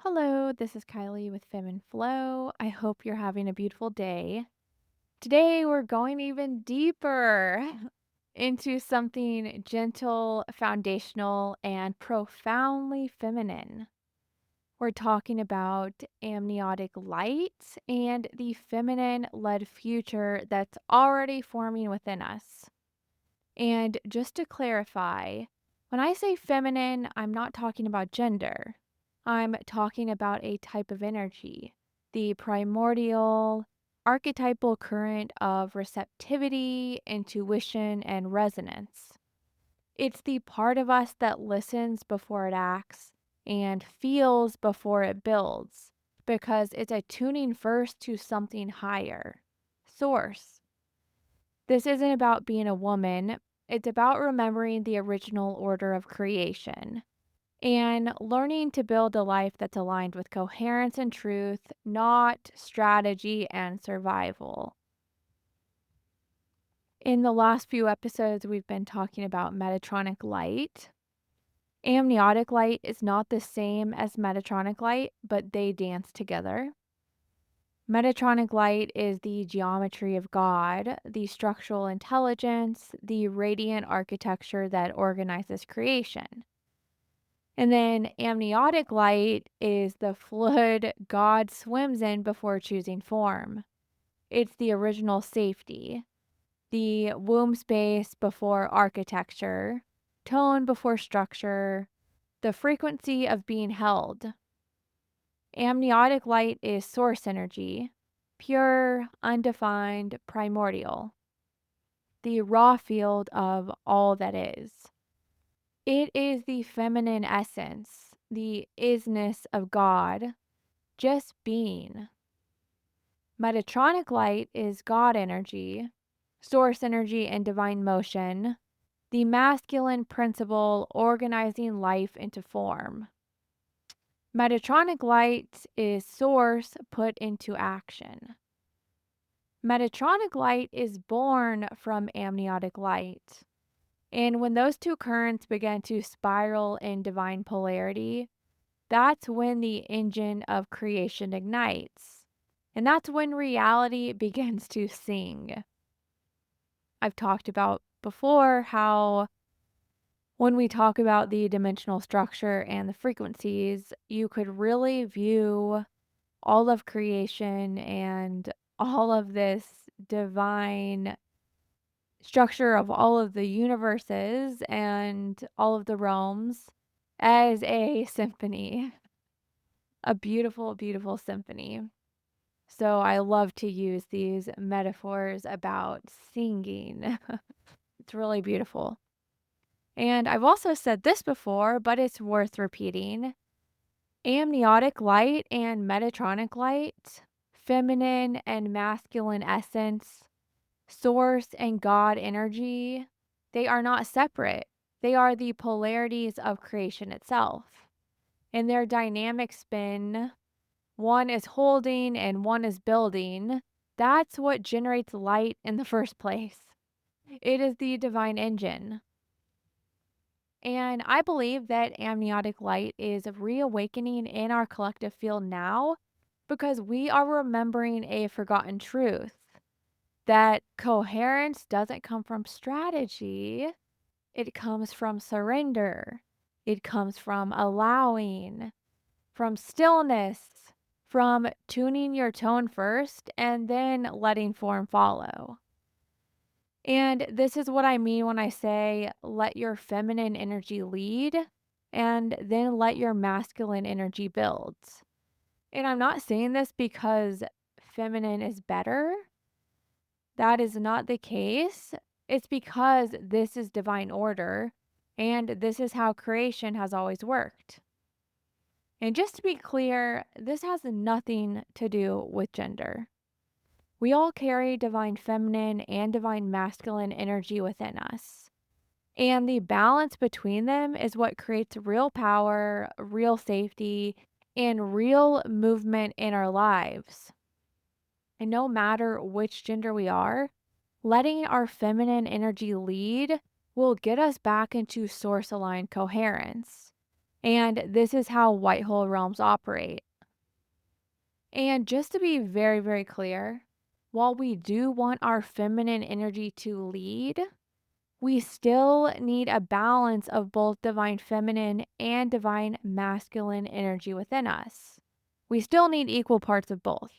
Hello, this is Kylie with Fem and Flow. I hope you're having a beautiful day. Today, we're going even deeper into something gentle, foundational, and profoundly feminine. We're talking about amniotic light and the feminine led future that's already forming within us. And just to clarify, when I say feminine, I'm not talking about gender. I'm talking about a type of energy, the primordial, archetypal current of receptivity, intuition, and resonance. It's the part of us that listens before it acts and feels before it builds, because it's attuning first to something higher, source. This isn't about being a woman, it's about remembering the original order of creation and learning to build a life that's aligned with coherence and truth, not strategy and survival. In the last few episodes, we've been talking about Metatronic light. Amniotic light is not the same as Metatronic light, but they dance together. Metatronic light is the geometry of God, the structural intelligence, the radiant architecture that organizes creation. And then amniotic light is the fluid God swims in before choosing form. It's the original safety, the womb space before architecture, tone before structure, the frequency of being held. Amniotic light is source energy, pure, undefined, primordial, the raw field of all that is. It is the feminine essence, the isness of God, just being. Metatronic light is God energy, source energy, and divine motion, the masculine principle organizing life into form. Metatronic light is source put into action. Metatronic light is born from amniotic light. And when those two currents begin to spiral in divine polarity, that's when the engine of creation ignites. And that's when reality begins to sing. I've talked about before how when we talk about the dimensional structure and the frequencies, you could really view all of creation and all of this divine structure of all of the universes and all of the realms as a symphony, a beautiful, beautiful symphony. So I love to use these metaphors about singing. It's really beautiful. And I've also said this before, but it's worth repeating. Amniotic light and metatronic light, feminine and masculine essence, source and God energy, they are not separate. They are the polarities of creation itself. In their dynamic spin, one is holding and one is building. That's what generates light in the first place. It is the divine engine. And I believe that amniotic light is reawakening in our collective field now because we are remembering a forgotten truth that coherence doesn't come from strategy, it comes from surrender, it comes from allowing, from stillness, from tuning your tone first and then letting form follow. And this is what I mean when I say let your feminine energy lead and then let your masculine energy build. And I'm not saying this because feminine is better. That is not the case. It's because this is divine order and this is how creation has always worked. And just to be clear, this has nothing to do with gender. We all carry divine feminine and divine masculine energy within us. And the balance between them is what creates real power, real safety, and real movement in our lives. And no matter which gender we are, letting our feminine energy lead will get us back into source aligned coherence. And this is how white hole realms operate. And just to be very, very clear, while we do want our feminine energy to lead, we still need a balance of both divine feminine and divine masculine energy within us. We still need equal parts of both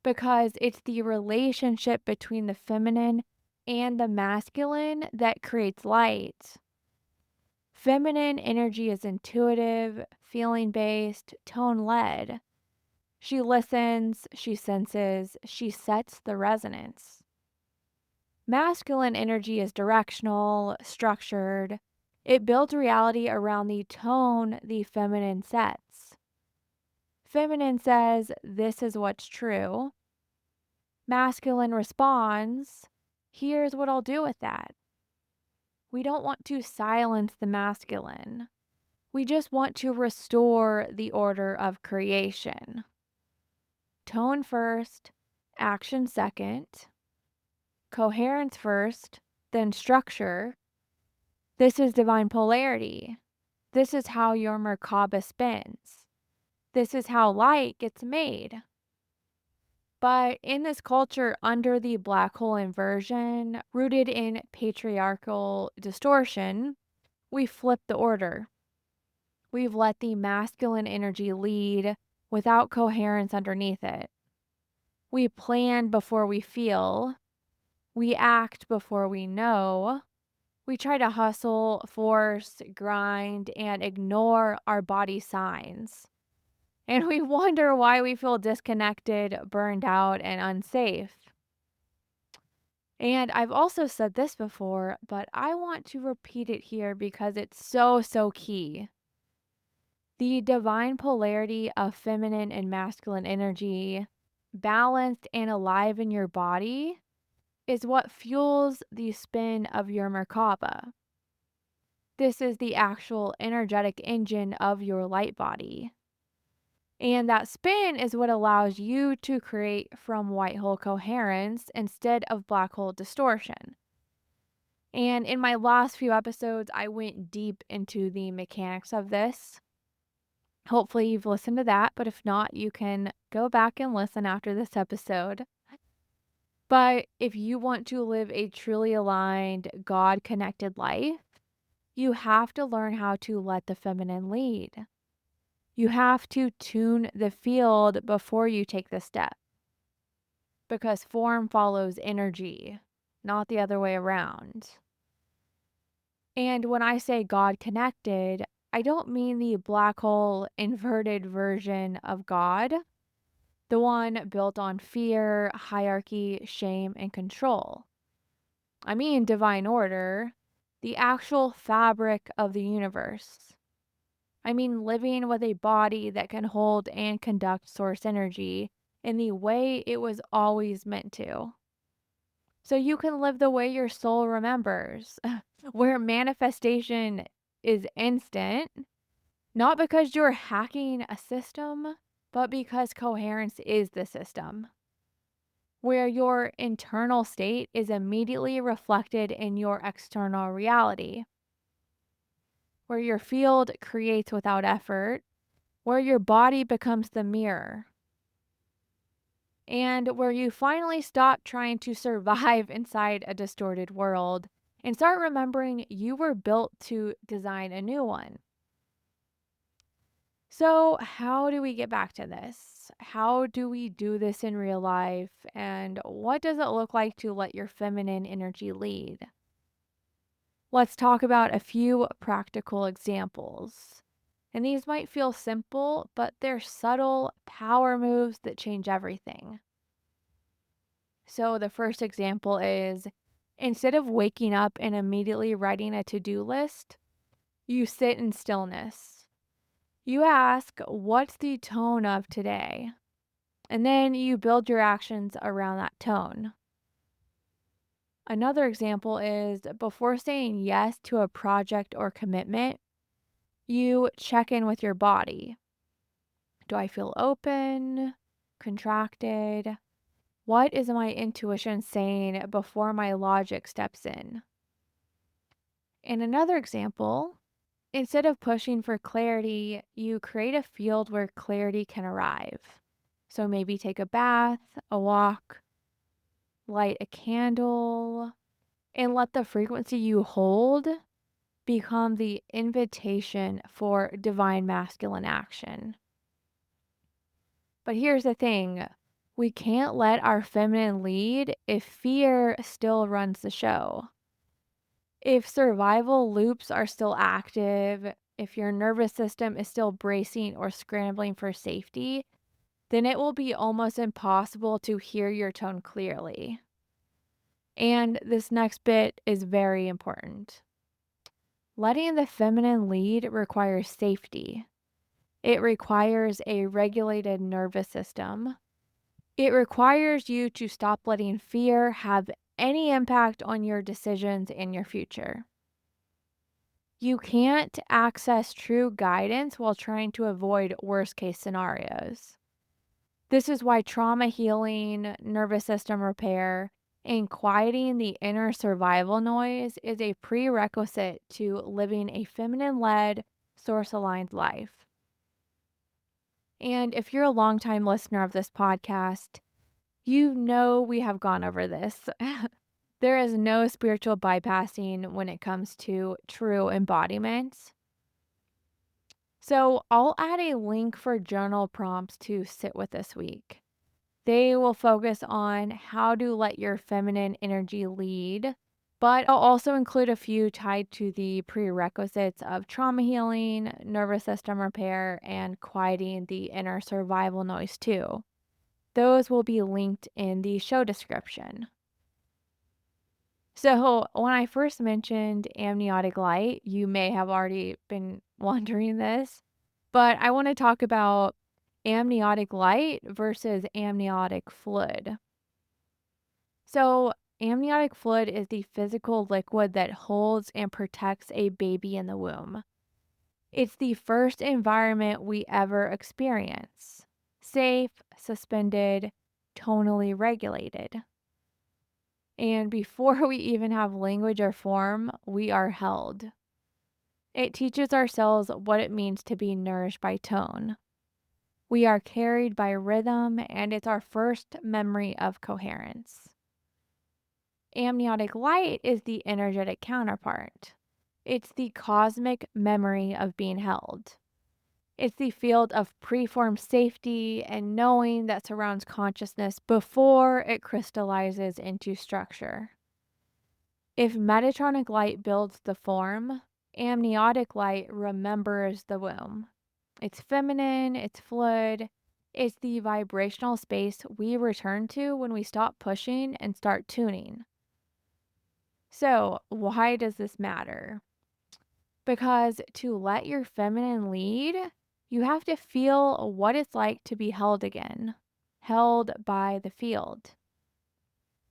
because it's the relationship between the feminine and the masculine that creates light. Feminine energy is intuitive, feeling based, tone led. She listens, she senses, she sets the resonance. Masculine energy is directional, structured. It builds reality around the tone the feminine sets. Feminine says, "This is what's true." Masculine responds, "Here's what I'll do with that." We don't want to silence the masculine. We just want to restore the order of creation. Tone first, action second. Coherence first, then structure. This is divine polarity. This is how your merkaba spins. This is how light gets made. But in this culture, under the black hole inversion, rooted in patriarchal distortion, we flip the order. We've let the masculine energy lead without coherence underneath it. We plan before we feel. We act before we know. We try to hustle, force, grind, and ignore our body signs. And we wonder why we feel disconnected, burned out, and unsafe. And I've also said this before, but I want to repeat it here because it's so, so key. The divine polarity of feminine and masculine energy, balanced and alive in your body, is what fuels the spin of your merkaba. This is the actual energetic engine of your light body. And that spin is what allows you to create from white hole coherence instead of black hole distortion. And in my last few episodes, I went deep into the mechanics of this. Hopefully, you've listened to that, but if not, you can go back and listen after this episode. But if you want to live a truly aligned, God connected life, you have to learn how to let the feminine lead. You have to tune the field before you take the step. Because form follows energy, not the other way around. And when I say God connected, I don't mean the black hole inverted version of God, the one built on fear, hierarchy, shame, and control. I mean divine order, the actual fabric of the universe. I mean living with a body that can hold and conduct source energy in the way it was always meant to. So you can live the way your soul remembers, where manifestation is instant, not because you're hacking a system, but because coherence is the system. Where your internal state is immediately reflected in your external reality. Where your field creates without effort, where your body becomes the mirror, and where you finally stop trying to survive inside a distorted world and start remembering you were built to design a new one. So, how do we get back to this? How do we do this in real life? And what does it look like to let your feminine energy lead? Let's talk about a few practical examples. And these might feel simple, but they're subtle power moves that change everything. So, the first example is instead of waking up and immediately writing a to do list, you sit in stillness. You ask, "What's the tone of today?" And then you build your actions around that tone. Another example is before saying yes to a project or commitment, you check in with your body. Do I feel open, contracted? What is my intuition saying before my logic steps in? And another example Instead of pushing for clarity, you create a field where clarity can arrive. So maybe take a bath, a walk, light a candle, and let the frequency you hold become the invitation for divine masculine action. But here's the thing, we can't let our feminine lead if fear still runs the show. If survival loops are still active, if your nervous system is still bracing or scrambling for safety, then it will be almost impossible to hear your tone clearly. And this next bit is very important. Letting the feminine lead requires safety. It requires a regulated nervous system. It requires you to stop letting fear have any impact on your decisions and your future. You can't access true guidance while trying to avoid worst case scenarios. This is why trauma healing, nervous system repair, and quieting the inner survival noise is a prerequisite to living a feminine led, source aligned life. And if you're a longtime listener of this podcast, you know we have gone over this. There is no spiritual bypassing when it comes to true embodiment. So I'll add a link for journal prompts to sit with this week. They will focus on how to let your feminine energy lead, but I'll also include a few tied to the prerequisites of trauma healing, nervous system repair, and quieting the inner survival noise too. Those will be linked in the show description. So, when I first mentioned amniotic light, you may have already been wondering this, but I want to talk about amniotic light versus amniotic fluid. So, amniotic fluid is the physical liquid that holds and protects a baby in the womb. It's the first environment we ever experience, safe, suspended, tonally regulated. And before we even have language or form, we are held. It teaches our cells what it means to be nourished by tone. We are carried by rhythm, and it's our first memory of coherence. Amniotic light is the energetic counterpart. It's the cosmic memory of being held. It's the field of preformed safety and knowing that surrounds consciousness before it crystallizes into structure. If Metatronic light builds the form, amniotic light remembers the womb. It's feminine, it's fluid, it's the vibrational space we return to when we stop pushing and start tuning. So, why does this matter? Because to let your feminine lead, you have to feel what it's like to be held again, held by the field.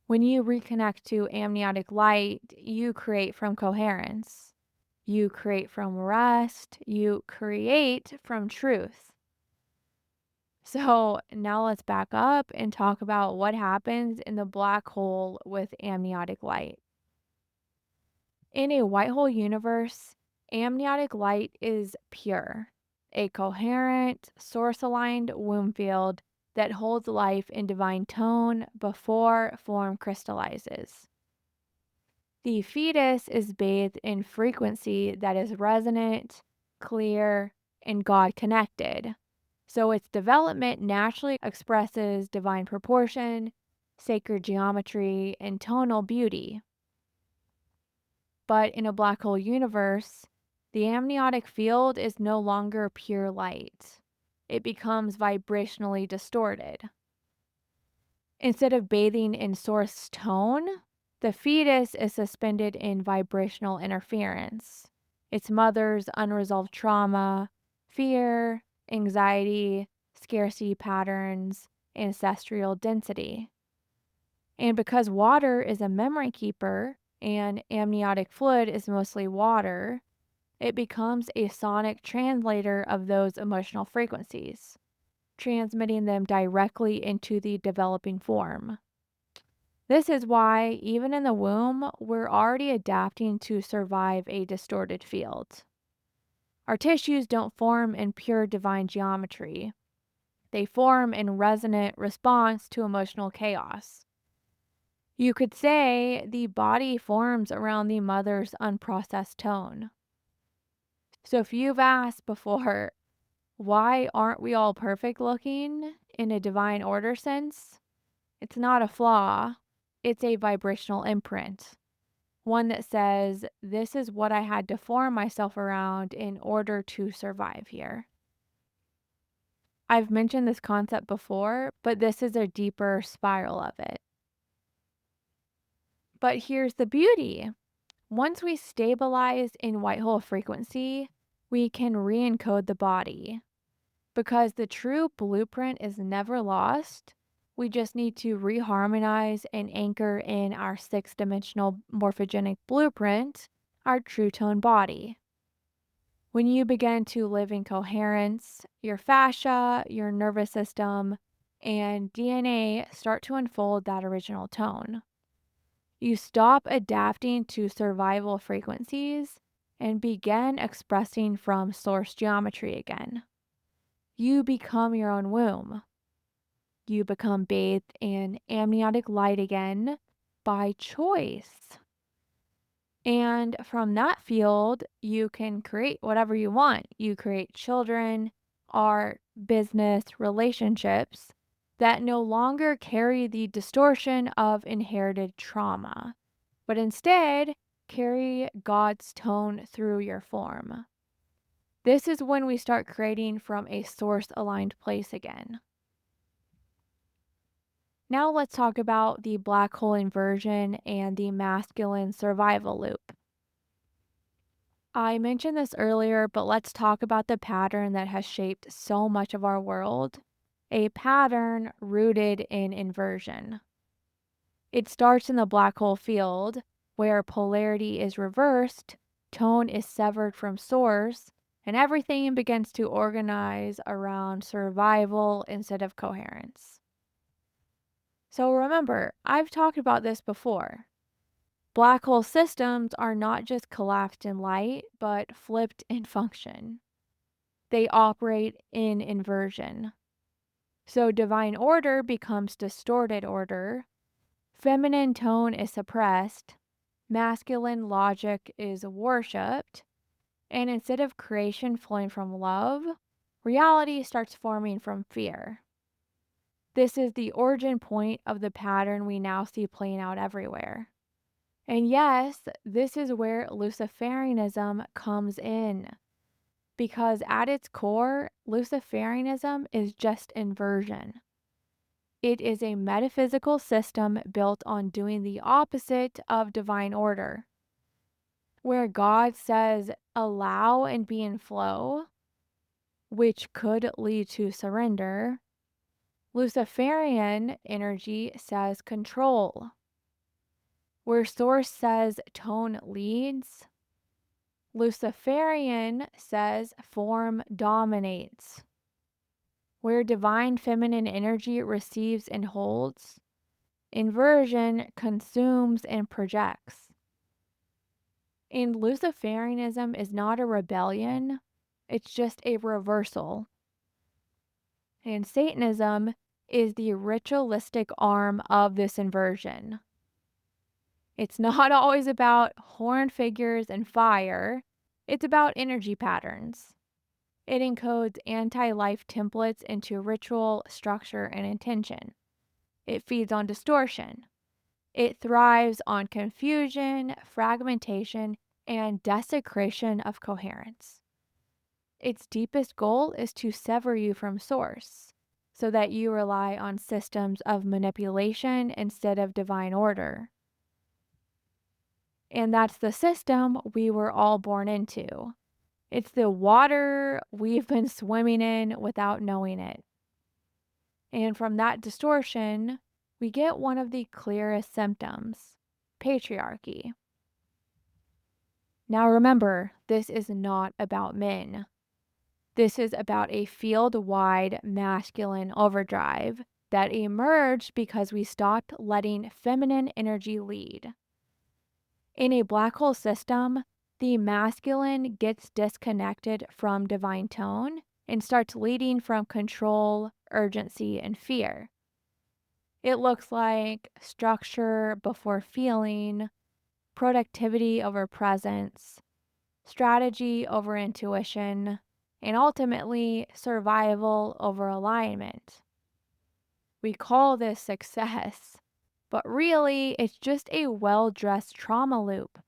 When you reconnect to amniotic light, you create from coherence. You create from rest. You create from truth. So now let's back up and talk about what happens in the black hole with amniotic light. In a white hole universe, amniotic light is pure, a coherent, source aligned womb field that holds life in divine tone before form crystallizes. The fetus is bathed in frequency that is resonant, clear, and God connected. So its development naturally expresses divine proportion, sacred geometry, and tonal beauty. But in a black hole universe, the amniotic field is no longer pure light. It becomes vibrationally distorted. Instead of bathing in source tone, the fetus is suspended in vibrational interference. Its mother's unresolved trauma, fear, anxiety, scarcity patterns, ancestral density. And because water is a memory keeper and amniotic fluid is mostly water, it becomes a sonic translator of those emotional frequencies, transmitting them directly into the developing form. This is why, even in the womb, we're already adapting to survive a distorted field. Our tissues don't form in pure divine geometry. They form in resonant response to emotional chaos. You could say the body forms around the mother's unprocessed tone. So if you've asked before, why aren't we all perfect looking in a divine order sense? It's not a flaw, it's a vibrational imprint. One that says, this is what I had to form myself around in order to survive here. I've mentioned this concept before, but this is a deeper spiral of it. But here's the beauty. Once we stabilize in white hole frequency, we can re encode the body. Because the true blueprint is never lost, we just need to reharmonize and anchor in our six-dimensional morphogenic blueprint, our true tone body. When you begin to live in coherence, your fascia, your nervous system, and DNA start to unfold that original tone. You stop adapting to survival frequencies and begin expressing from source geometry again. You become your own womb. You become bathed in amniotic light again by choice. And from that field, you can create whatever you want. You create children, art, business, relationships that no longer carry the distortion of inherited trauma, but instead carry God's tone through your form. This is when we start creating from a source aligned place again. Now let's talk about the black hole inversion and the masculine survival loop. I mentioned this earlier, but let's talk about the pattern that has shaped so much of our world, a pattern rooted in inversion. It starts in the black hole field, where polarity is reversed, tone is severed from source, and everything begins to organize around survival instead of coherence. So remember, I've talked about this before. Black hole systems are not just collapsed in light, but flipped in function. They operate in inversion. So divine order becomes distorted order, feminine tone is suppressed, masculine logic is worshipped, and instead of creation flowing from love, reality starts forming from fear. This is the origin point of the pattern we now see playing out everywhere. And yes, this is where Luciferianism comes in. Because at its core, Luciferianism is just inversion. It is a metaphysical system built on doing the opposite of divine order. Where God says, allow and be in flow, which could lead to surrender, Luciferian energy says control. Where source says tone leads, Luciferian says form dominates. Where divine feminine energy receives and holds, inversion consumes and projects. And Luciferianism is not a rebellion, it's just a reversal. And Satanism is the ritualistic arm of this inversion. It's not always about horned figures and fire, it's about energy patterns. It encodes anti-life templates into ritual, structure, and intention. It feeds on distortion. It thrives on confusion, fragmentation, and desecration of coherence. Its deepest goal is to sever you from source, so that you rely on systems of manipulation instead of divine order. And that's the system we were all born into. It's the water we've been swimming in without knowing it. And from that distortion, we get one of the clearest symptoms: patriarchy. Now remember, this is not about men. This is about a field-wide masculine overdrive that emerged because we stopped letting feminine energy lead. In a black hole system, The masculine gets disconnected from divine tone and starts leading from control, urgency, and fear. It looks like structure before feeling, productivity over presence, strategy over intuition, and ultimately survival over alignment. We call this success, but really it's just a well dressed trauma loop.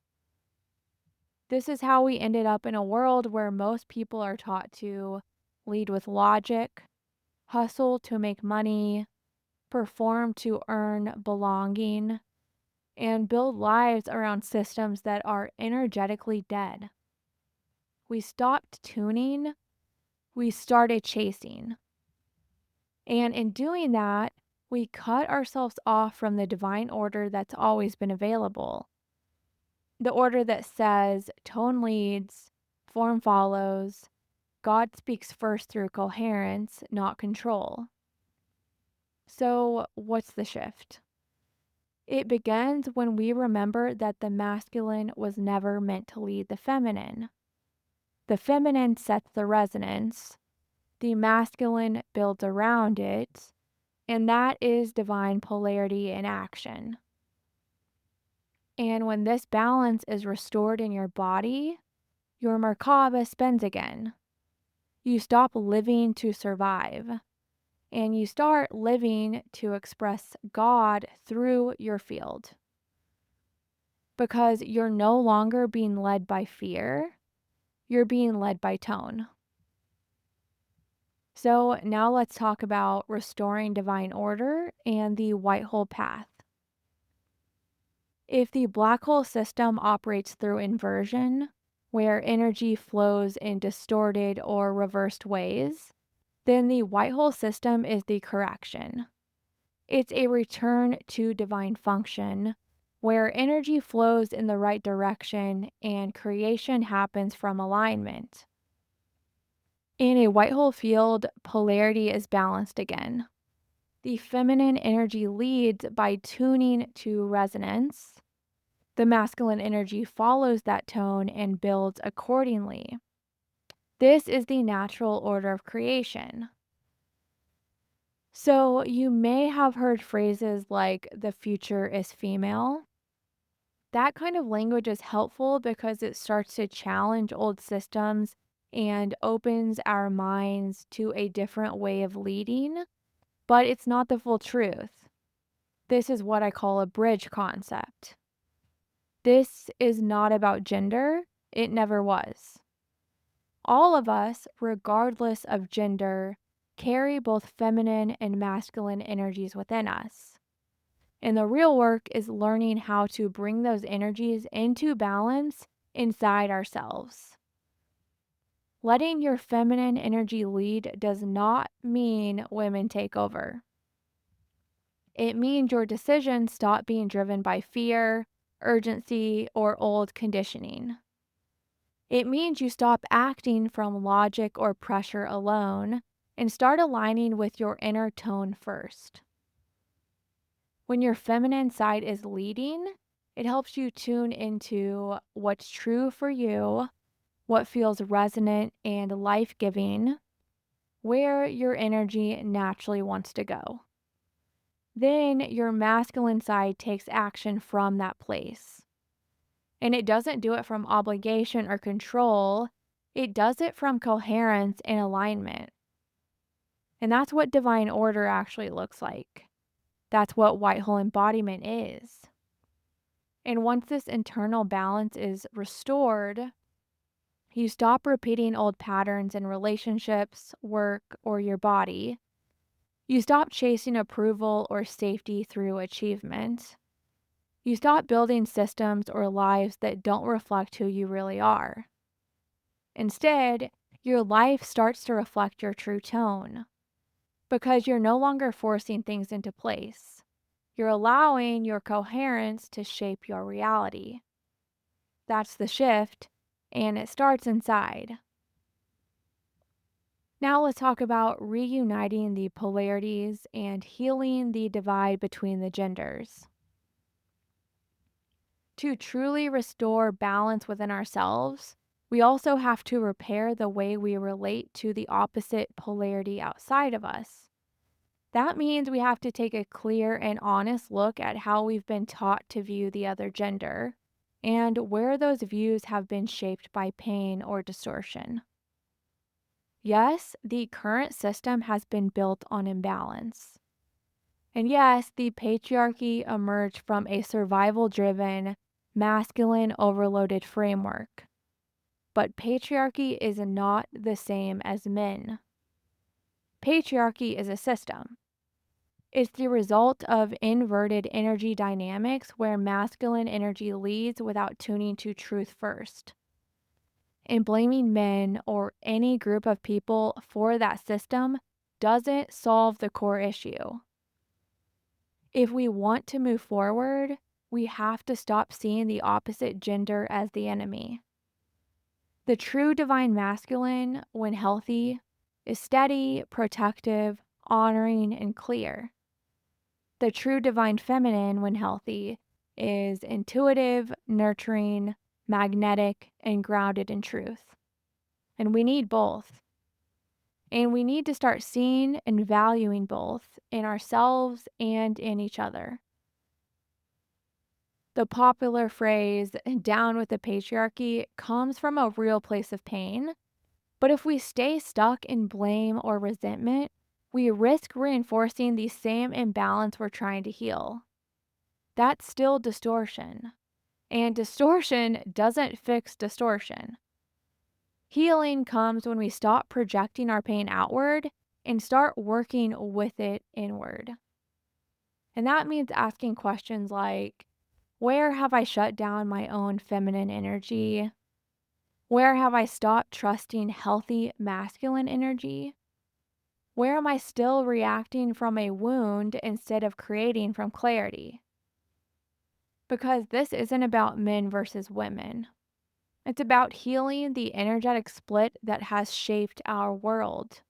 This is how we ended up in a world where most people are taught to lead with logic, hustle to make money, perform to earn belonging, and build lives around systems that are energetically dead. We stopped tuning, we started chasing. And in doing that, we cut ourselves off from the divine order that's always been available. The order that says tone leads, form follows, God speaks first through coherence, not control. So, what's the shift? It begins when we remember that the masculine was never meant to lead the feminine. The feminine sets the resonance, the masculine builds around it, and that is divine polarity in action. And when this balance is restored in your body, your merkaba spins again. You stop living to survive, and you start living to express God through your field. Because you're no longer being led by fear, you're being led by tone. So now let's talk about restoring divine order and the white hole path. If the black hole system operates through inversion, where energy flows in distorted or reversed ways, then the white hole system is the correction. It's a return to divine function, where energy flows in the right direction and creation happens from alignment. In a white hole field, polarity is balanced again. The feminine energy leads by tuning to resonance. The masculine energy follows that tone and builds accordingly. This is the natural order of creation. So, you may have heard phrases like the future is female. That kind of language is helpful because it starts to challenge old systems and opens our minds to a different way of leading, but it's not the full truth. This is what I call a bridge concept. This is not about gender, it never was. All of us, regardless of gender, carry both feminine and masculine energies within us. And the real work is learning how to bring those energies into balance inside ourselves. Letting your feminine energy lead does not mean women take over. It means your decisions stop being driven by fear, urgency, or old conditioning. It means you stop acting from logic or pressure alone and start aligning with your inner tone first. When your feminine side is leading, it helps you tune into what's true for you, what feels resonant and life giving, where your energy naturally wants to go. Then your masculine side takes action from that place. And it doesn't do it from obligation or control, it does it from coherence and alignment. And that's what divine order actually looks like. That's what white hole embodiment is. And once this internal balance is restored, you stop repeating old patterns in relationships, work, or your body. You stop chasing approval or safety through achievement. You stop building systems or lives that don't reflect who you really are. Instead, your life starts to reflect your true tone because you're no longer forcing things into place. You're allowing your coherence to shape your reality. That's the shift, and it starts inside. Now let's talk about reuniting the polarities and healing the divide between the genders. To truly restore balance within ourselves, we also have to repair the way we relate to the opposite polarity outside of us. That means we have to take a clear and honest look at how we've been taught to view the other gender and where those views have been shaped by pain or distortion. Yes, the current system has been built on imbalance. And yes, the patriarchy emerged from a survival driven, masculine overloaded framework. But patriarchy is not the same as men. Patriarchy is a system. It's the result of inverted energy dynamics where masculine energy leads without tuning to truth first. And blaming men or any group of people for that system doesn't solve the core issue. If we want to move forward, we have to stop seeing the opposite gender as the enemy. The true divine masculine, when healthy, is steady, protective, honoring, and clear. The true divine feminine, when healthy, is intuitive, nurturing, magnetic, and grounded in truth. And we need both. And we need to start seeing and valuing both in ourselves and in each other. The popular phrase, down with the patriarchy, comes from a real place of pain. But if we stay stuck in blame or resentment, we risk reinforcing the same imbalance we're trying to heal. That's still distortion. And distortion doesn't fix distortion. Healing comes when we stop projecting our pain outward and start working with it inward. And that means asking questions like, where have I shut down my own feminine energy? Where have I stopped trusting healthy masculine energy? Where am I still reacting from a wound instead of creating from clarity? Because this isn't about men versus women. It's about healing the energetic split that has shaped our world.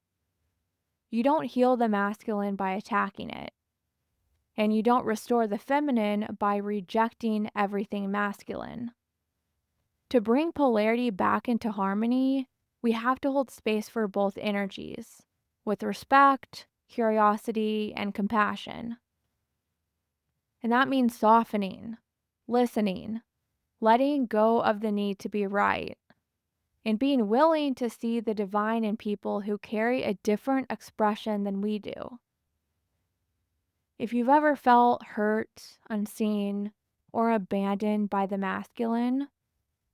You don't heal the masculine by attacking it. And you don't restore the feminine by rejecting everything masculine. To bring polarity back into harmony, we have to hold space for both energies, with respect, curiosity, and compassion. And that means softening, listening, letting go of the need to be right, and being willing to see the divine in people who carry a different expression than we do. If you've ever felt hurt, unseen, or abandoned by the masculine,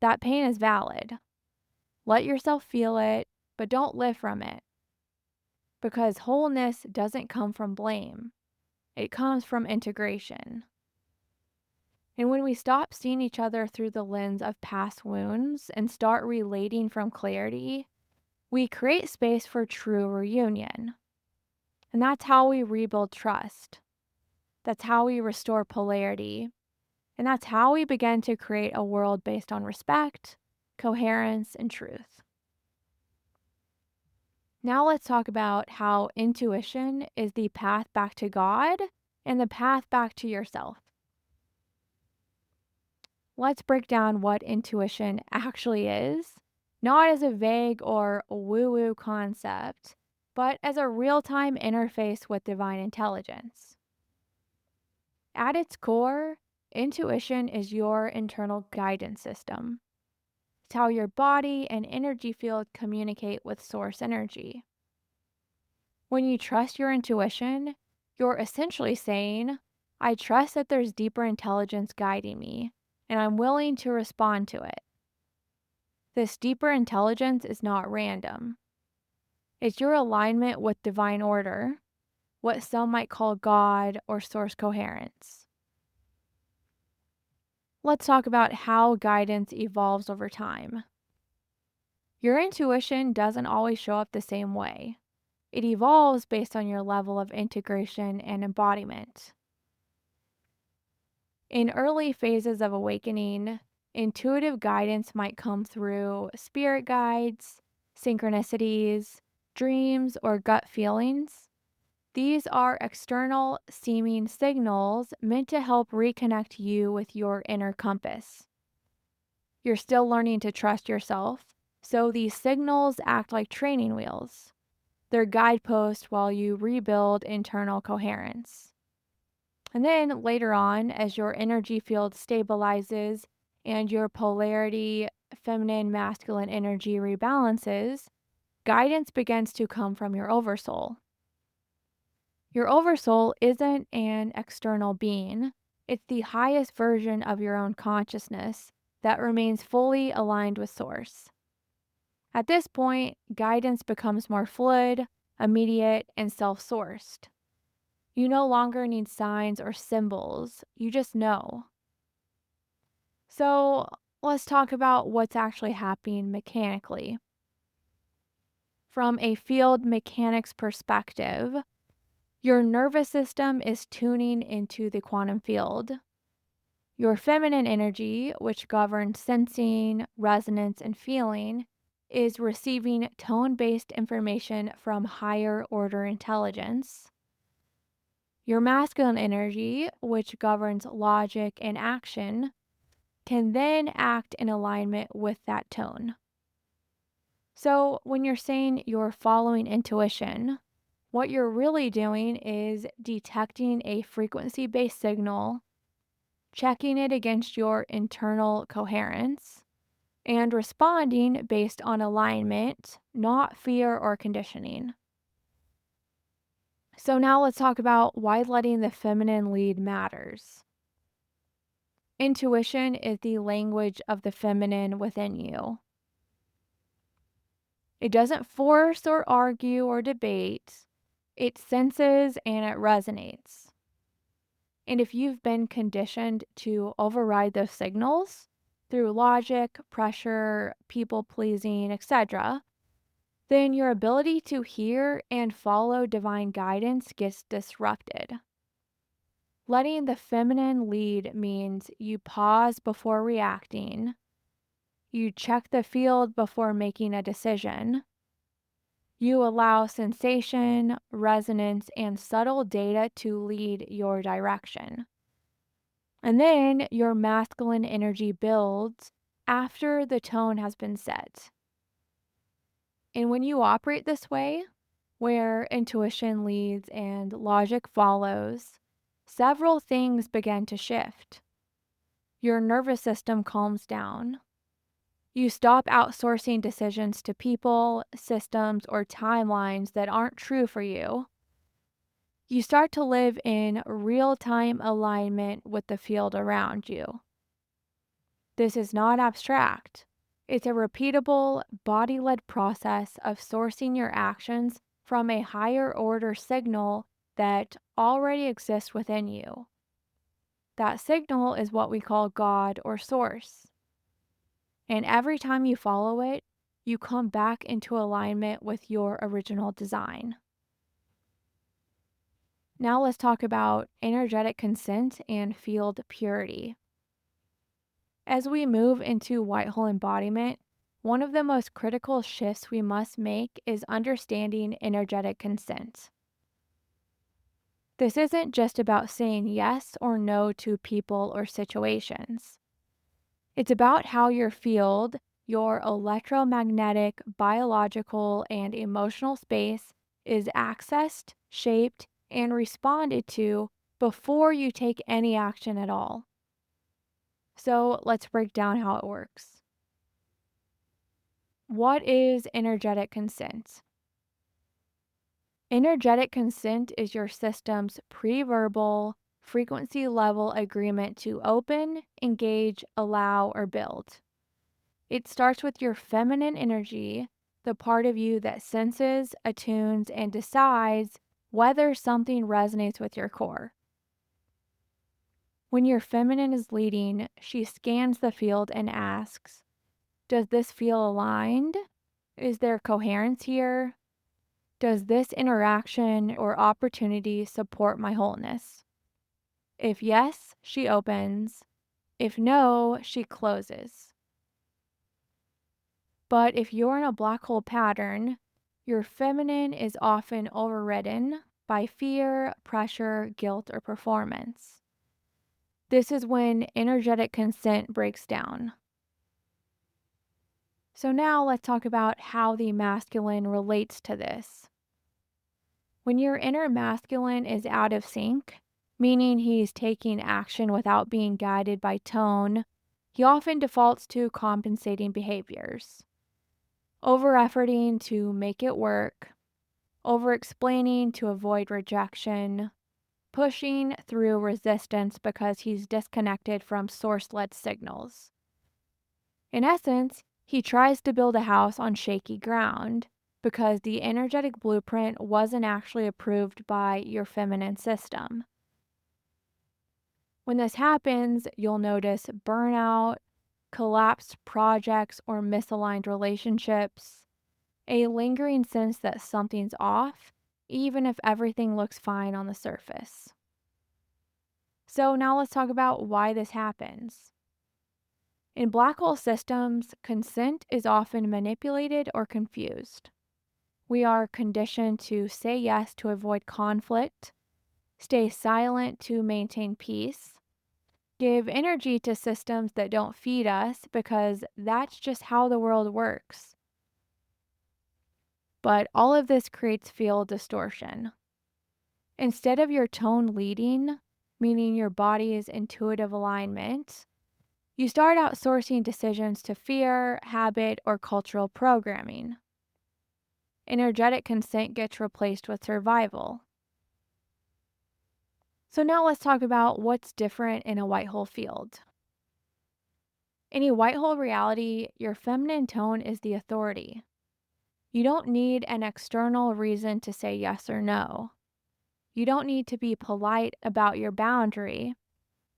that pain is valid. Let yourself feel it, but don't live from it. Because wholeness doesn't come from blame, it comes from integration. And when we stop seeing each other through the lens of past wounds and start relating from clarity, we create space for true reunion. And that's how we rebuild trust. That's how we restore polarity. And that's how we begin to create a world based on respect, coherence, and truth. Now let's talk about how intuition is the path back to God and the path back to yourself. Let's break down what intuition actually is, not as a vague or woo-woo concept, but as a real-time interface with divine intelligence. At its core, intuition is your internal guidance system. It's how your body and energy field communicate with source energy. When you trust your intuition, you're essentially saying, I trust that there's deeper intelligence guiding me, and I'm willing to respond to it. This deeper intelligence is not random. It's your alignment with divine order, what some might call God or source coherence. Let's talk about how guidance evolves over time. Your intuition doesn't always show up the same way. It evolves based on your level of integration and embodiment. In early phases of awakening, intuitive guidance might come through spirit guides, synchronicities, dreams, or gut feelings. These are external seeming signals meant to help reconnect you with your inner compass. You're still learning to trust yourself, so these signals act like training wheels. They're guideposts while you rebuild internal coherence. And then later on, as your energy field stabilizes and your polarity, feminine, masculine energy rebalances, guidance begins to come from your oversoul. Your oversoul isn't an external being, it's the highest version of your own consciousness that remains fully aligned with Source. At this point, guidance becomes more fluid, immediate, and self sourced. You no longer need signs or symbols, you just know. So, let's talk about what's actually happening mechanically. From a field mechanics perspective, your nervous system is tuning into the quantum field. Your feminine energy, which governs sensing, resonance, and feeling, is receiving tone based information from higher order intelligence. Your masculine energy, which governs logic and action, can then act in alignment with that tone. So, when you're saying you're following intuition, what you're really doing is detecting a frequency based signal, checking it against your internal coherence, and responding based on alignment, not fear or conditioning. So, now let's talk about why letting the feminine lead matters. Intuition is the language of the feminine within you. It doesn't force or argue or debate, it senses and it resonates. And if you've been conditioned to override those signals through logic, pressure, people pleasing, etc., then your ability to hear and follow divine guidance gets disrupted. Letting the feminine lead means you pause before reacting, you check the field before making a decision, you allow sensation, resonance, and subtle data to lead your direction. And then your masculine energy builds after the tone has been set. And when you operate this way, where intuition leads and logic follows, several things begin to shift. Your nervous system calms down. You stop outsourcing decisions to people, systems, or timelines that aren't true for you. You start to live in real time alignment with the field around you. This is not abstract. It's a repeatable, body led process of sourcing your actions from a higher order signal that already exists within you. That signal is what we call God or Source. And every time you follow it, you come back into alignment with your original design. Now let's talk about energetic consent and field purity. As we move into white hole embodiment, one of the most critical shifts we must make is understanding energetic consent. This isn't just about saying yes or no to people or situations. It's about how your field, your electromagnetic, biological, and emotional space is accessed, shaped, and responded to before you take any action at all. So let's break down how it works. What is energetic consent? Energetic consent is your system's pre-verbal, frequency level agreement to open, engage, allow, or build. It starts with your feminine energy, the part of you that senses, attunes, and decides whether something resonates with your core. When your feminine is leading, she scans the field and asks, does this feel aligned? Is there coherence here? Does this interaction or opportunity support my wholeness? If yes, she opens. If no, she closes. But if you're in a black hole pattern, your feminine is often overridden, by fear, pressure, guilt, or performance. This is when energetic consent breaks down. So now let's talk about how the masculine relates to this. When your inner masculine is out of sync, meaning he's taking action without being guided by tone, he often defaults to compensating behaviors. Over efforting to make it work, over explaining to avoid rejection, pushing through resistance because he's disconnected from source led signals. In essence, he tries to build a house on shaky ground because the energetic blueprint wasn't actually approved by your feminine system. When this happens, you'll notice burnout, collapsed projects, or misaligned relationships, a lingering sense that something's off, even if everything looks fine on the surface. So now let's talk about why this happens. In black hole systems, consent is often manipulated or confused. We are conditioned to say yes to avoid conflict, stay silent to maintain peace, give energy to systems that don't feed us because that's just how the world works. But all of this creates field distortion. Instead of your tone leading, meaning your body's intuitive alignment, you start outsourcing decisions to fear, habit, or cultural programming. Energetic consent gets replaced with survival. So now let's talk about what's different in a white hole field. In a white hole reality, your feminine tone is the authority. You don't need an external reason to say yes or no. You don't need to be polite about your boundary.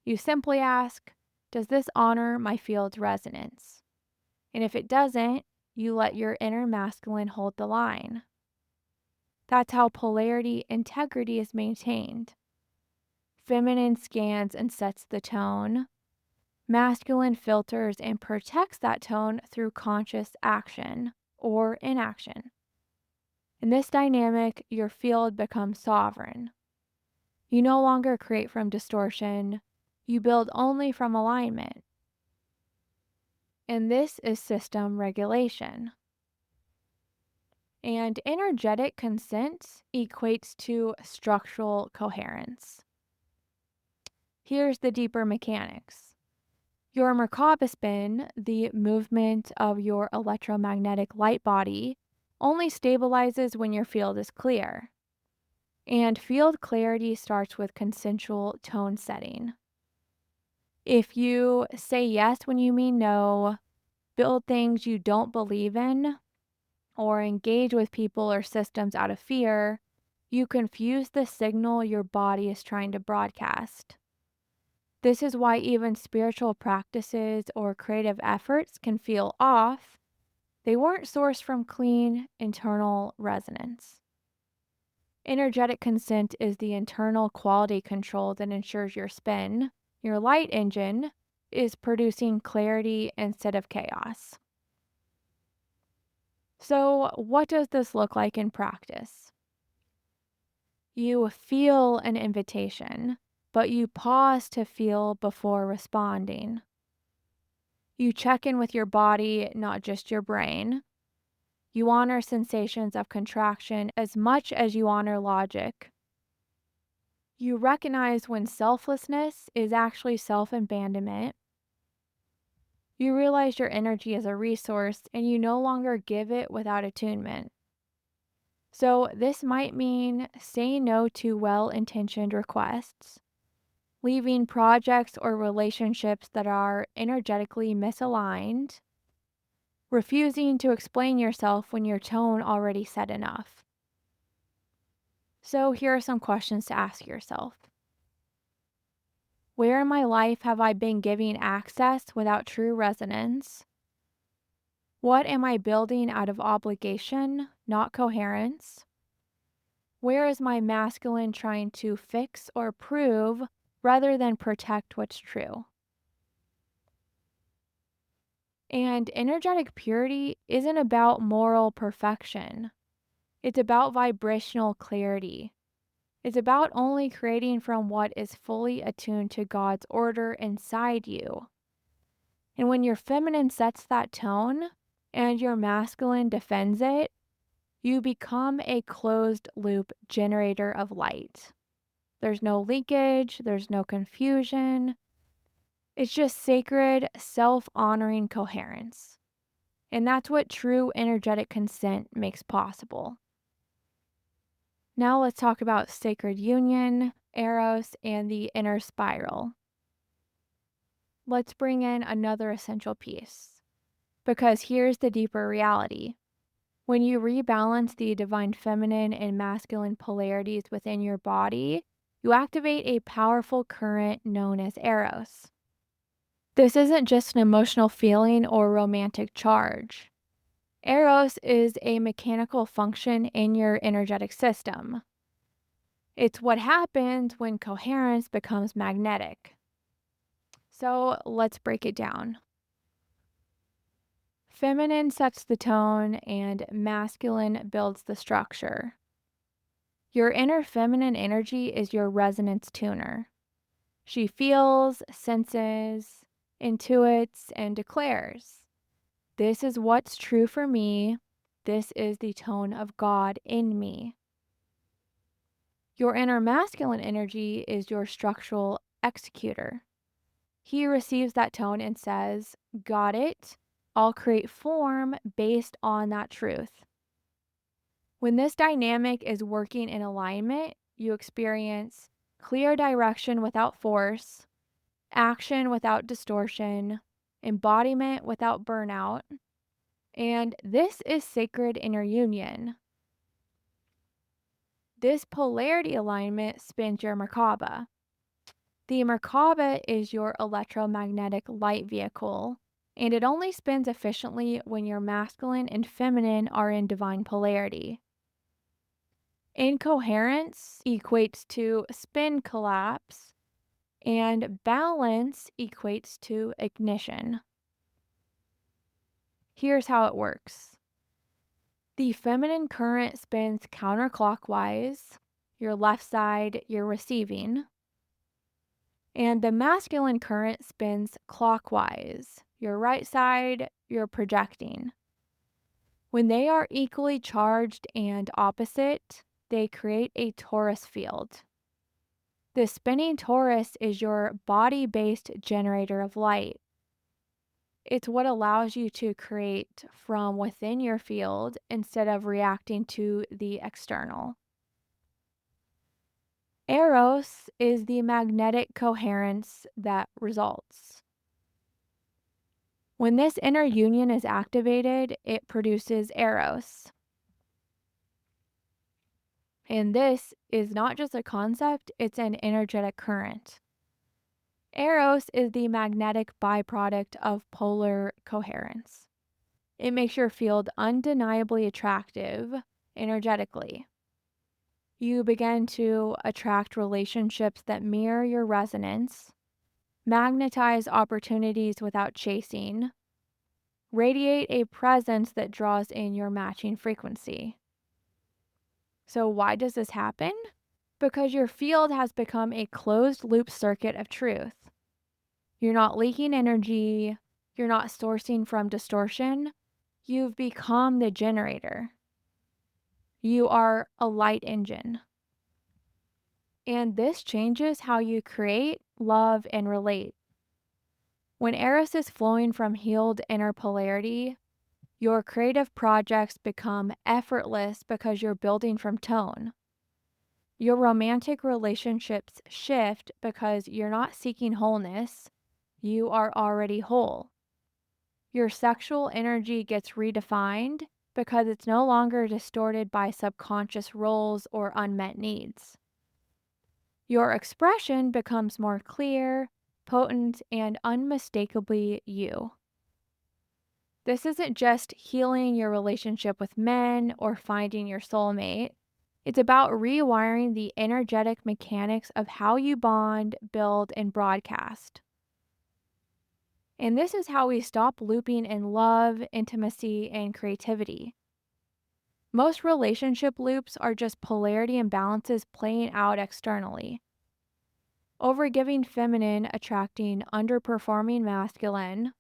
You simply ask, does this honor my field's resonance? And if it doesn't, you let your inner masculine hold the line. That's how polarity integrity is maintained. Feminine scans and sets the tone. Masculine filters and protects that tone through conscious action or inaction. In this dynamic, your field becomes sovereign. You no longer create from distortion, you build only from alignment. And this is system regulation. And energetic consent equates to structural coherence. Here's the deeper mechanics. Your merkaba spin, the movement of your electromagnetic light body, only stabilizes when your field is clear. And field clarity starts with consensual tone setting. If you say yes when you mean no, build things you don't believe in, or engage with people or systems out of fear, you confuse the signal your body is trying to broadcast. This is why even spiritual practices or creative efforts can feel off. They weren't sourced from clean internal resonance. Energetic consent is the internal quality control that ensures your spin, your light engine, is producing clarity instead of chaos. So, what does this look like in practice? You feel an invitation, but you pause to feel before responding. You check in with your body, not just your brain. You honor sensations of contraction as much as you honor logic. You recognize when selflessness is actually self abandonment. You realize your energy is a resource and you no longer give it without attunement. So, this might mean saying no to well intentioned requests, leaving projects or relationships that are energetically misaligned, refusing to explain yourself when your tone already said enough. So, here are some questions to ask yourself. Where in my life have I been giving access without true resonance? What am I building out of obligation, not coherence? Where is my masculine trying to fix or prove rather than protect what's true? And energetic purity isn't about moral perfection. It's about vibrational clarity. It's about only creating from what is fully attuned to God's order inside you. And when your feminine sets that tone and your masculine defends it, you become a closed loop generator of light. There's no leakage, there's no confusion. It's just sacred, self honoring coherence. And that's what true energetic consent makes possible. Now let's talk about sacred union, eros, and the inner spiral. Let's bring in another essential piece. Because here's the deeper reality. When you rebalance the divine feminine and masculine polarities within your body, you activate a powerful current known as eros. This isn't just an emotional feeling or romantic charge. Eros is a mechanical function in your energetic system. It's what happens when coherence becomes magnetic. So let's break it down. Feminine sets the tone and masculine builds the structure. Your inner feminine energy is your resonance tuner. She feels, senses, intuits, and declares, "This is what's true for me. This is the tone of God in me." Your inner masculine energy is your structural executor. He receives that tone and says, "Got it. I'll create form based on that truth." When this dynamic is working in alignment, you experience clear direction without force, action without distortion, embodiment without burnout, and this is sacred inner union. This polarity alignment spins your merkaba. The merkaba is your electromagnetic light vehicle, and it only spins efficiently when your masculine and feminine are in divine polarity. Incoherence equates to spin collapse, and balance equates to ignition. Here's how it works. The feminine current spins counterclockwise, your left side, you're receiving, and the masculine current spins clockwise, your right side, you're projecting. When they are equally charged and opposite, they create a torus field. The spinning torus is your body based generator of light. It's what allows you to create from within your field instead of reacting to the external. Eros is the magnetic coherence that results. When this inner union is activated, it produces eros. And this is not just a concept, it's an energetic current. Eros is the magnetic byproduct of polar coherence. It makes your field undeniably attractive energetically. You begin to attract relationships that mirror your resonance, magnetize opportunities without chasing, radiate a presence that draws in your matching frequency. So, why does this happen? Because your field has become a closed loop circuit of truth. You're not leaking energy, you're not sourcing from distortion, you've become the generator. You are a light engine. And this changes how you create, love, and relate. When Eros is flowing from healed inner polarity, your creative projects become effortless because you're building from tone. Your romantic relationships shift because you're not seeking wholeness, you are already whole. Your sexual energy gets redefined because it's no longer distorted by subconscious roles or unmet needs. Your expression becomes more clear, potent, and unmistakably you. This isn't just healing your relationship with men or finding your soulmate. It's about rewiring the energetic mechanics of how you bond, build, and broadcast. And this is how we stop looping in love, intimacy, and creativity. Most relationship loops are just polarity imbalances playing out externally. Overgiving feminine attracting underperforming masculine,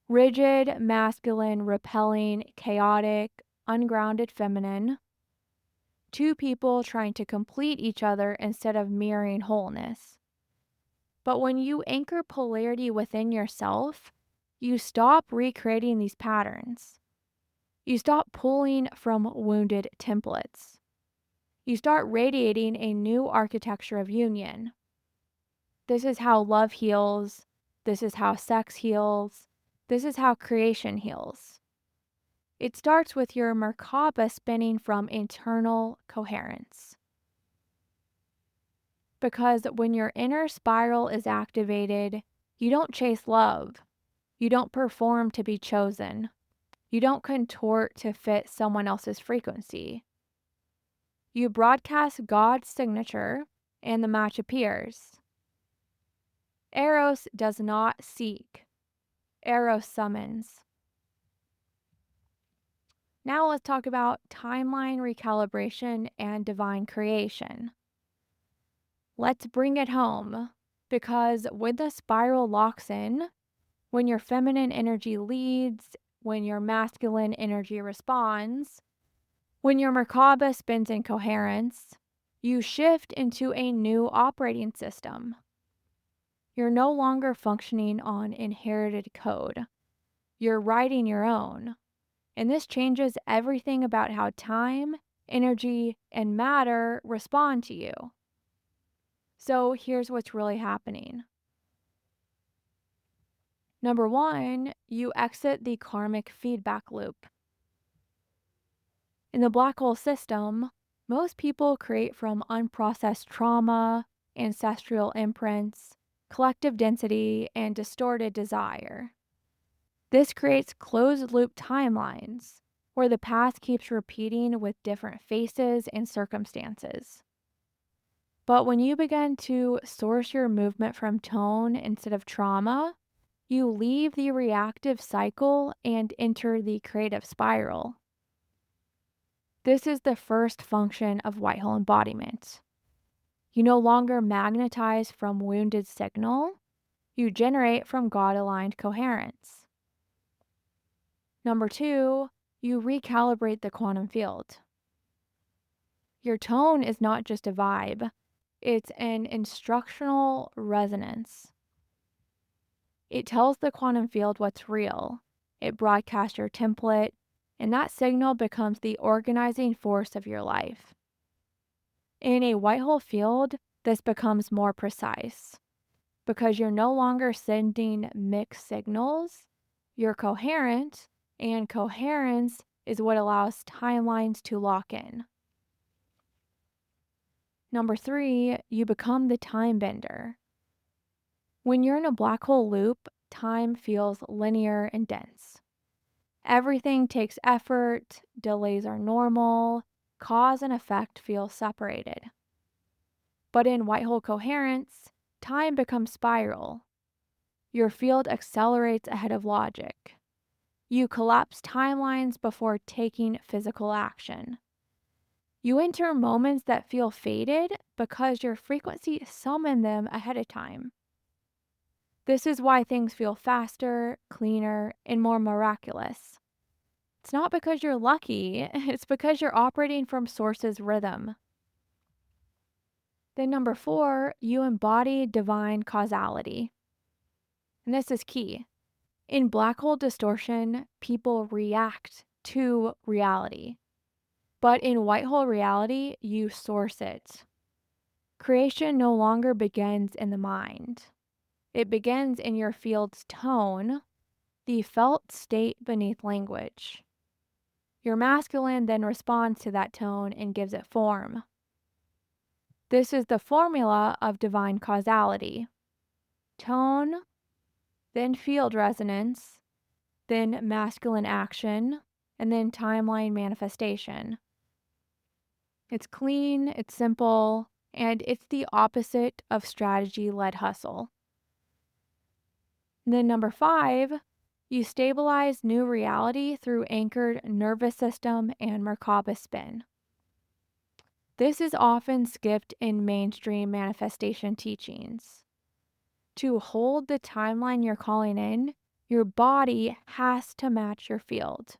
rigid masculine repelling chaotic, ungrounded feminine, two people trying to complete each other instead of mirroring wholeness. But when you anchor polarity within yourself, you stop recreating these patterns. You stop pulling from wounded templates. You start radiating a new architecture of union. This is how love heals. This is how sex heals. This is how creation heals. It starts with your merkaba spinning from internal coherence. Because when your inner spiral is activated, you don't chase love. You don't perform to be chosen. You don't contort to fit someone else's frequency. You broadcast God's signature, and the match appears. Eros does not seek. Eros summons. Now let's talk about timeline recalibration and divine creation. Let's bring it home, because when the spiral locks in, when your feminine energy leads, when your masculine energy responds, when your merkaba spins in coherence, you shift into a new operating system. You're no longer functioning on inherited code. You're writing your own. And this changes everything about how time, energy, and matter respond to you. So here's what's really happening. Number one, you exit the karmic feedback loop. In the black hole system, most people create from unprocessed trauma, ancestral imprints, collective density, and distorted desire. This creates closed loop timelines where the past keeps repeating with different faces and circumstances. But when you begin to source your movement from tone instead of trauma, you leave the reactive cycle and enter the creative spiral. This is the first function of white hole embodiment. You no longer magnetize from wounded signal, you generate from God-aligned coherence. Number two, you recalibrate the quantum field. Your tone is not just a vibe, it's an instructional resonance. It tells the quantum field what's real. It broadcasts your template, and that signal becomes the organizing force of your life. In a white hole field, this becomes more precise because you're no longer sending mixed signals, you're coherent, and coherence is what allows timelines to lock in. Number three, you become the time bender. When you're in a black hole loop, time feels linear and dense. Everything takes effort, delays are normal, cause and effect feel separated. But in white hole coherence, time becomes spiral. Your field accelerates ahead of logic. You collapse timelines before taking physical action. You enter moments that feel faded because your frequency summoned them ahead of time. This is why things feel faster, cleaner, and more miraculous. It's not because you're lucky, it's because you're operating from source's rhythm. Then number four, you embody divine causality. And this is key. In black hole distortion, people react to reality. But in white hole reality, you source it. Creation no longer begins in the mind. It begins in your field's tone, the felt state beneath language. Your masculine then responds to that tone and gives it form. This is the formula of divine causality. Tone, then field resonance, then masculine action, and then timeline manifestation. It's clean, it's simple, and it's the opposite of strategy-led hustle. And then number five, You stabilize new reality through anchored nervous system and merkaba spin. This is often skipped in mainstream manifestation teachings. To hold the timeline you're calling in, your body has to match your field.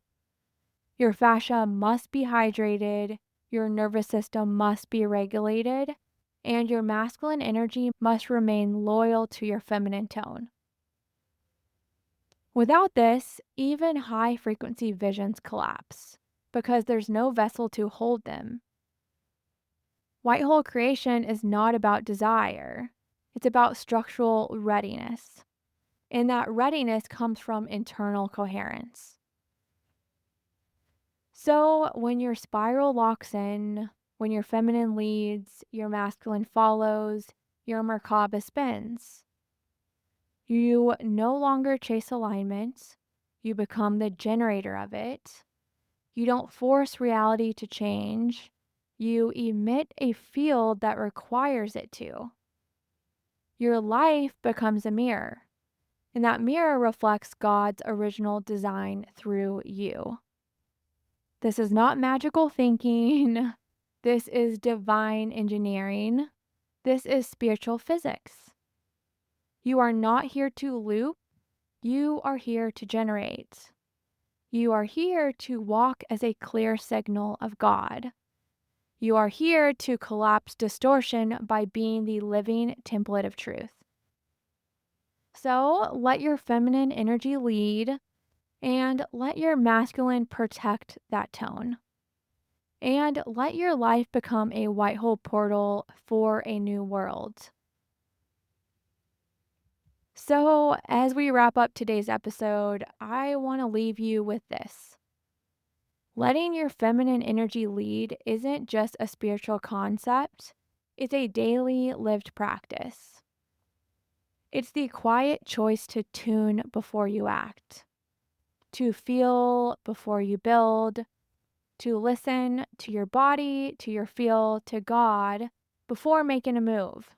Your fascia must be hydrated, your nervous system must be regulated, and your masculine energy must remain loyal to your feminine tone. Without this, even high frequency visions collapse because there's no vessel to hold them. White hole creation is not about desire, it's about structural readiness. And that readiness comes from internal coherence. So, when your spiral locks in, when your feminine leads, your masculine follows, your merkaba spins, you no longer chase alignment, you become the generator of it. You don't force reality to change, you emit a field that requires it to. Your life becomes a mirror, and that mirror reflects God's original design through you. This is not magical thinking. This is divine engineering. This is spiritual physics. You are not here to loop. You are here to generate. You are here to walk as a clear signal of God. You are here to collapse distortion by being the living template of truth. So let your feminine energy lead and let your masculine protect that tone. And let your life become a white hole portal for a new world. So, as we wrap up today's episode, I want to leave you with this. Letting your feminine energy lead isn't just a spiritual concept, it's a daily lived practice. It's the quiet choice to tune before you act, to feel before you build, to listen to your body, to your feel, to God before making a move.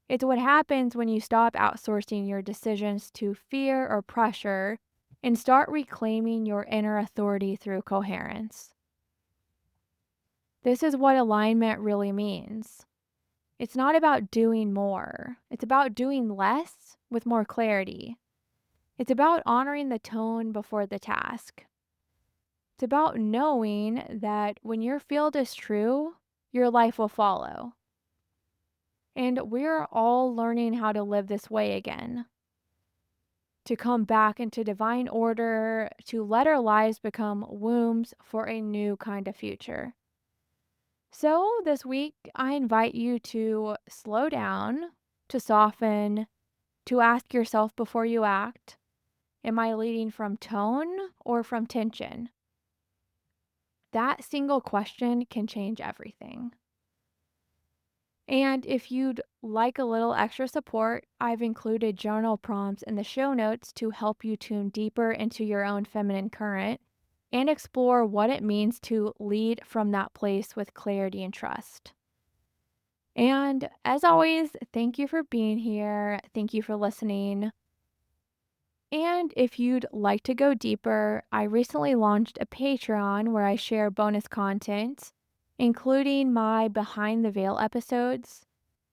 It's what happens when you stop outsourcing your decisions to fear or pressure and start reclaiming your inner authority through coherence. This is what alignment really means. It's not about doing more, it's about doing less with more clarity. It's about honoring the tone before the task. It's about knowing that when your field is true, your life will follow. And we're all learning how to live this way again. To come back into divine order, to let our lives become wombs for a new kind of future. So, this week, I invite you to slow down, to soften, to ask yourself before you act, am I leading from tone or from tension? That single question can change everything. And if you'd like a little extra support, I've included journal prompts in the show notes to help you tune deeper into your own feminine current and explore what it means to lead from that place with clarity and trust. And as always, thank you for being here. Thank you for listening. And if you'd like to go deeper, I recently launched a Patreon where I share bonus content, including my behind the veil episodes.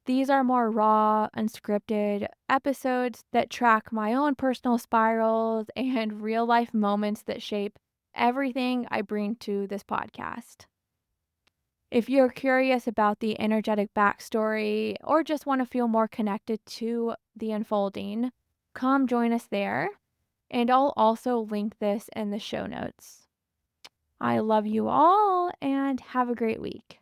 These are more raw, unscripted episodes that track my own personal spirals and real life moments that shape everything I bring to this podcast. If you're curious about the energetic backstory or just want to feel more connected to the unfolding, come join us there. And I'll also link this in the show notes. I love you all and have a great week.